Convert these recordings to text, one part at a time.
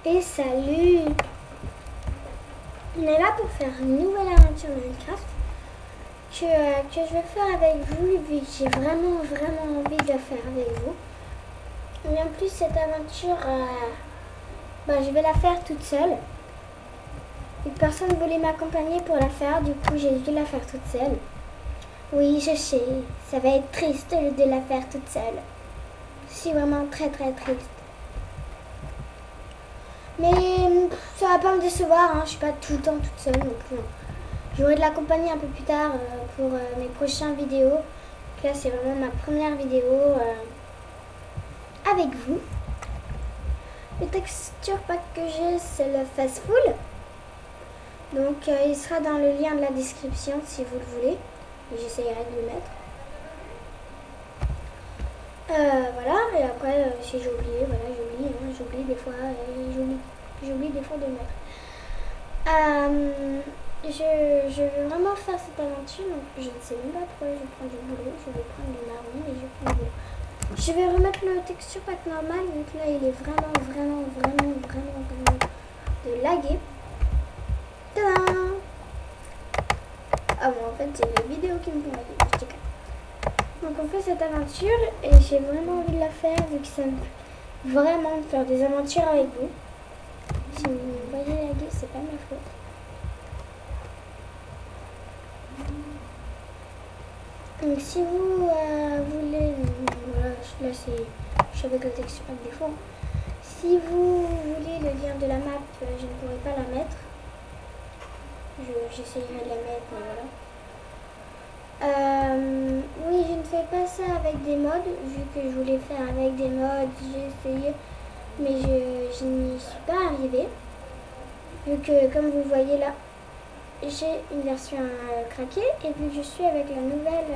Et salut! On est là pour faire une nouvelle aventure Minecraft que je vais faire avec vous, vu que j'ai vraiment envie de la faire avec vous. Et en plus cette aventure, je vais la faire toute seule. Et personne ne voulait m'accompagner pour la faire, du coup j'ai dû la faire toute seule. Oui, je sais, ça va être triste de la faire toute seule. Je suis vraiment très triste. Mais ça va pas me décevoir, hein. Je suis pas tout le temps toute seule non plus. J'aurai de la compagnie un peu plus tard pour mes prochaines vidéos. Donc là c'est vraiment ma première vidéo avec vous. Le texture pack que j'ai c'est le Fastful. Donc il sera dans le lien de la description si vous le voulez. Et j'essayerai de le mettre. Voilà, et après si j'ai oublié, voilà, j'oublie des fois, j'oublie des fois de le mettre. Je veux vraiment faire cette aventure, donc je ne sais même pas pourquoi je prends du boulot. Je vais prendre du marron et je prends du boulot. Je vais remettre le texture pack normal, donc là il est vraiment de laguer. Tadam! Ah bon, en fait c'est les vidéos qui me font laguer, je déconne. Donc on fait cette aventure et j'ai vraiment envie de la faire vu que ça me fait vraiment de faire des aventures avec vous. Si vous me voyez laguer, c'est pas ma faute. Donc si vous voulez, voilà, là c'est, je suis avec le texture pack des fois. Si vous voulez le lien de la map, je ne pourrai pas la mettre. J'essayerai de la mettre, mais voilà. Oui, je ne fais pas ça avec des mods, vu que je voulais faire avec des mods, j'ai essayé, mais je n'y suis pas arrivée. Vu que, comme vous voyez là, j'ai une version craquée, et vu que je suis avec la nouvelle,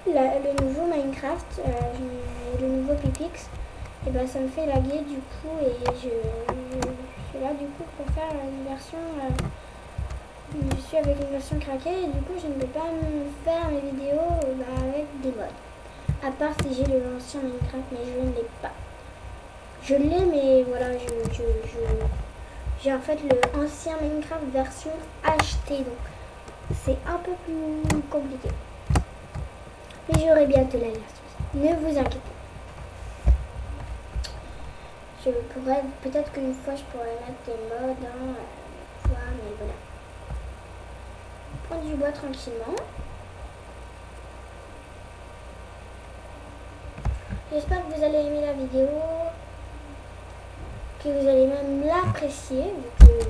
le nouveau Minecraft, le nouveau Pipix, et ben ça me fait laguer du coup, et je suis là du coup pour faire une version... je suis avec une version craquée et du coup je ne peux pas faire mes vidéos avec des mods. À part si j'ai l'ancien Minecraft, mais je ne l'ai pas. Je l'ai, mais voilà, j'ai en fait le ancien Minecraft version acheté, donc c'est un peu plus compliqué. Mais j'aurai bientôt la version. Ne vous inquiétez pas. Je pourrais, peut-être qu'une fois je pourrais mettre des mods, mais voilà. Prendre du bois tranquillement. J'espère que vous allez aimer la vidéo, que vous allez même l'apprécier, vu que je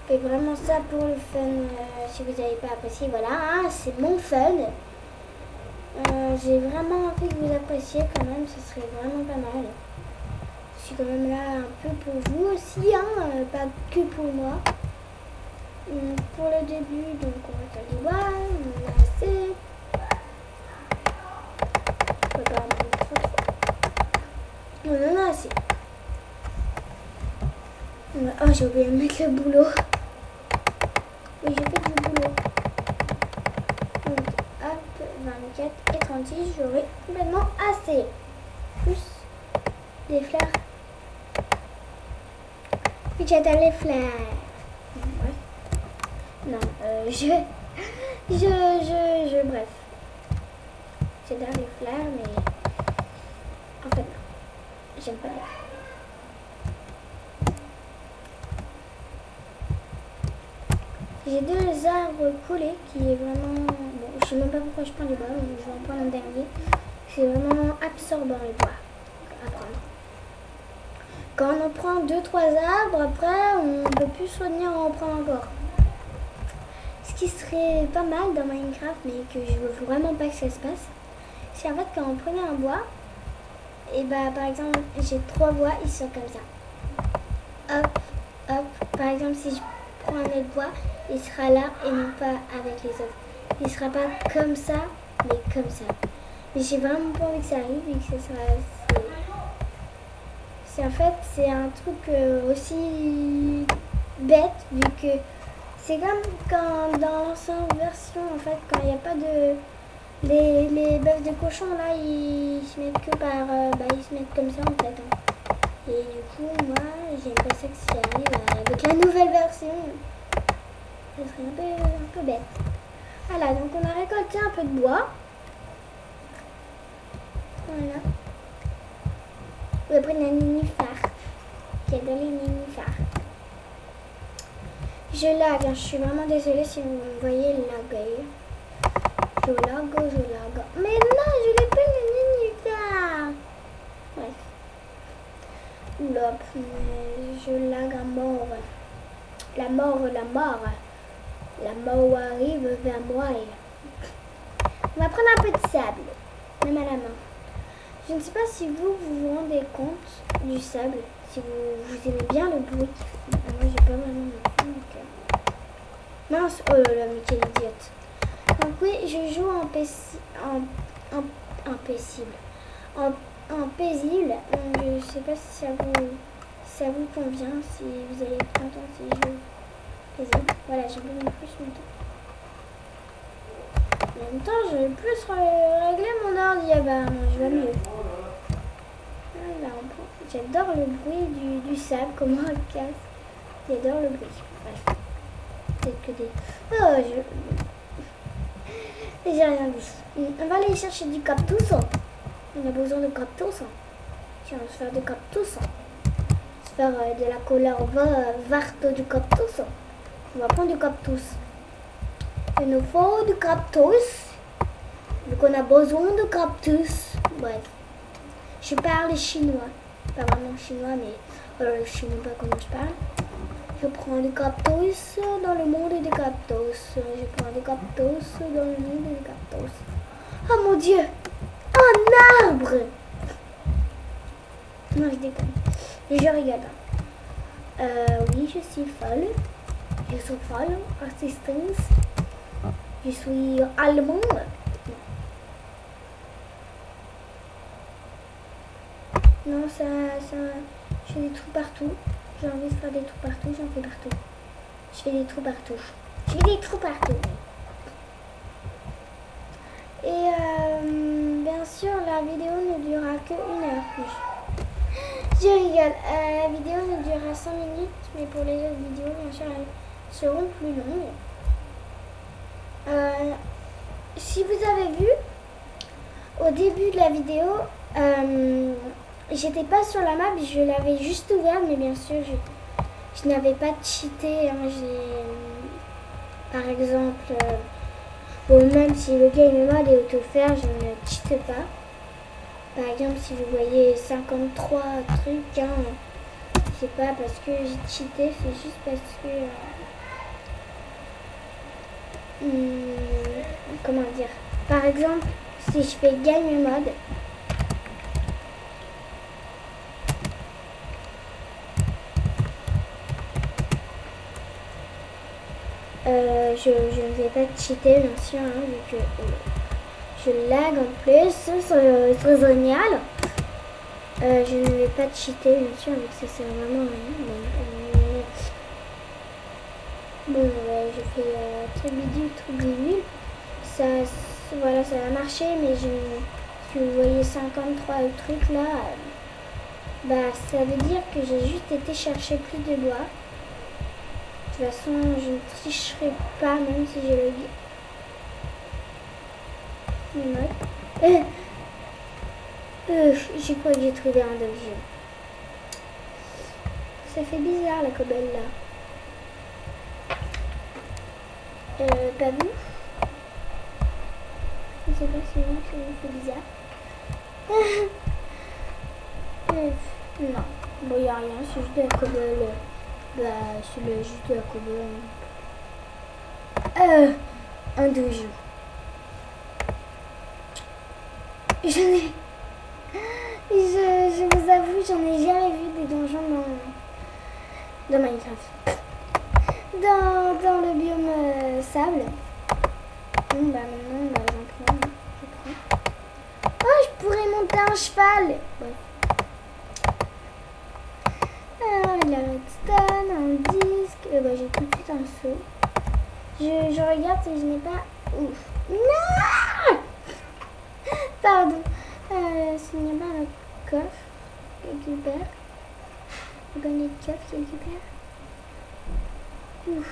fais vraiment ça pour le fun. Si vous n'avez pas apprécié, voilà, hein, c'est mon fun. J'ai vraiment envie que vous appréciez quand même, ce serait vraiment pas mal. Je suis quand même là un peu pour vous aussi, hein, pas que pour moi. Pour le début, donc on va faire du bois, on a assez. On en a assez. Oh, j'ai oublié de mettre le boulot. Oui, j'ai fait du boulot. Donc, hop, 24 et 36, j'aurai complètement assez. Plus des fleurs. Puis j'attends les fleurs. Ouais. Non, bref. J'adore les fleurs, mais en fait, non. J'aime pas les fleurs. J'ai deux arbres collés qui est vraiment... Bon, je sais même pas pourquoi je prends du bois, mais je vais en prendre un dernier. C'est vraiment absorbant les bois à prendre. Quand on en prend 2-3 arbres, après, on peut plus se retenir à en prendre encore. Ce qui serait pas mal dans Minecraft, mais que je veux vraiment pas que ça se passe, c'est en fait quand on prenait un bois, et bah par exemple, j'ai 3 bois, ils sont comme ça. Hop, hop. Par exemple, si je prends un autre bois, il sera là et non pas avec les autres. Il sera pas comme ça, mais comme ça. Mais j'ai vraiment pas envie que ça arrive et que ça sera... C'est en fait, c'est un truc aussi bête, vu que c'est comme quand dans l'ancienne version, en fait, quand il n'y a pas de... Les bœufs de cochon, là, ils se mettent que par... ils se mettent comme ça, en fait. Hein. Et du coup, moi, j'aime pas ça que ça arrive avec la nouvelle version. Ça serait un peu bête. Voilà, donc on a récolté un peu de bois. Voilà. On va prendre un nénuphar. J'adore les nénuphars. Je lag, hein. Je suis vraiment désolée si vous me voyez laguer. Je lag. Mais non, je n'ai pas le nénuphar. Bref. Oula, je lag à mort. La mort. La mort arrive vers moi. On va prendre un peu de sable, même à la main. Je ne sais pas si vous vous rendez compte du sable, si vous aimez bien le bruit. Moi, j'ai pas vraiment le fond, donc... Mince, oh là là, mais quelle idiote. Donc oui, je joue en paisible. En paisible, donc je sais pas si ça vous convient, si vous allez être content si je joue paisible. Voilà, j'ai besoin de plus longtemps. En même temps, je vais plus régler mon ordi. Ah bah non, je vais mieux. Voilà, j'adore le bruit du sable, comment on le casse. J'adore le bruit. Bref. Peut-être que des... Oh, j'ai rien vu. On va aller chercher du cactus. On a besoin de cactus. Tiens, on va se faire du cactus. On va se faire de la couleur verte du cactus. On va prendre du cactus. Il nous faut du cactus. Donc on a besoin de cactus. Bref. Je parle chinois. Pas vraiment chinois, mais je sais même pas comment je parle. Je prends du cactus dans le monde des cactus. Je prends du cactus dans le monde des cactus. Oh mon Dieu! Un arbre! Non, je déconne. Et je rigole. Oui, je suis folle. Je suis folle. Assistance. Je suis allemande. Non, ça, je fais des trous partout. J'ai envie de faire des trous partout, j'en fais partout. Je fais des trous partout. Je fais des trous partout. Et bien sûr, la vidéo ne durera que 1 heure. Je rigole. La vidéo ne durera 5 minutes, mais pour les autres vidéos, bien sûr, elles seront plus longues. Si vous avez vu, au début de la vidéo, j'étais pas sur la map, je l'avais juste ouverte, mais bien sûr, je n'avais pas cheaté. Hein, par exemple, bon, même si le game mode est auto-faire, je ne cheate pas. Par exemple, si vous voyez 53 trucs, hein, c'est pas parce que j'ai cheaté, c'est juste parce que... comment dire? Par exemple, si je fais game mode, je ne vais pas cheater, bien sûr, hein, vu que je lag en plus sur génial. Je ne vais pas cheater, bien sûr, vu que ça sert vraiment à rien. Bon, je fais truc bidule. Ça, voilà, ça a marché, mais si vous voyez 53 trucs là, bah ça veut dire que j'ai juste été chercher plus de bois. De toute façon, je ne tricherai pas, même si j'ai le mode. J'ai crois que j'ai trouvé un objet. Ça fait bizarre la cobble là. Pas vous? Je sais pas si vous, ça vous fait bizarre. Non, bon, il n'y a rien, c'est juste de la cobble. Bah, c'est juste de la cobble. Un donjon. Je vous avoue, j'en ai jamais vu des donjons dans Minecraft. Dans le biome sable. Bon, bah maintenant, bah, j'en prends. Oh, je pourrais monter un cheval. Ouais. La redstone, un disque. Bah, j'ai tout de suite un seau. Je regarde si je n'ai pas... Ouf. Non! Pardon. S'il n'y a pas un coffre quelque part. gagner de coffre qui récupère. Ouf.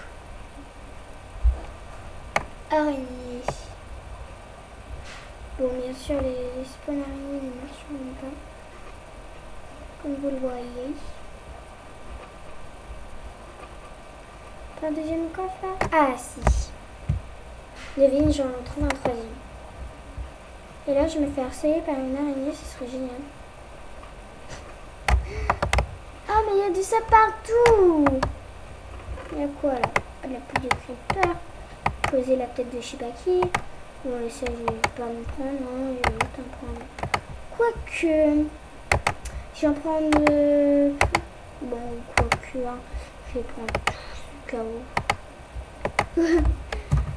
Araignée. Bon, bien sûr, les spawn araignées ne marcheront pas. Comme vous le voyez. Pas un deuxième coffre là? Ah, si. Devine, j'en trouve un troisième. Et là, je me fais harceler par une araignée, ce serait génial. Ah, mais il y a du sable partout! Il y a quoi là? De la pluie de creeper. Poser la tête de Shibaki. Bon, et ça, je vais pas me prendre, non, je vais t'en prendre. Quoique, je vais en prendre. Bon, quoique, hein, je vais prendre tout ce chaos.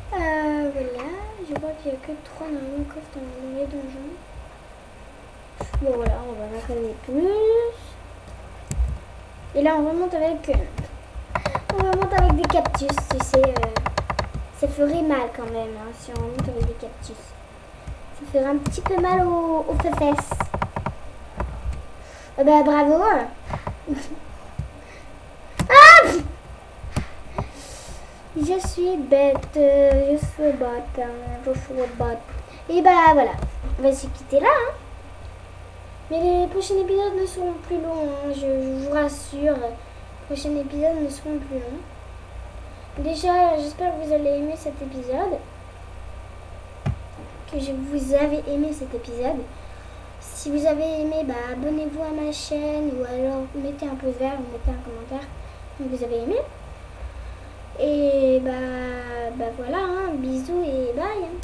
Voilà, je vois qu'il n'y a que 3 normalement coffres dans les donjons. Bon, voilà, on va en faire plus. Et là, on remonte avec des cactus, tu sais. Ça ferait mal quand même, hein, si on remonte avec des cactus. Ça ferait un petit peu mal aux fesses. Bah bravo. Ah, je suis bête, je suis bête. Et bah voilà, on va se quitter là. Hein. Mais les prochains épisodes ne seront plus longs, hein, je vous rassure. Les prochains épisodes ne seront plus longs. Déjà, j'espère que vous allez aimer cet épisode. Que vous avez aimé cet épisode. Si vous avez aimé, bah, abonnez-vous à ma chaîne ou alors mettez un pouce vert ou mettez un commentaire si vous avez aimé. Et bah voilà, hein, bisous et bye. Hein.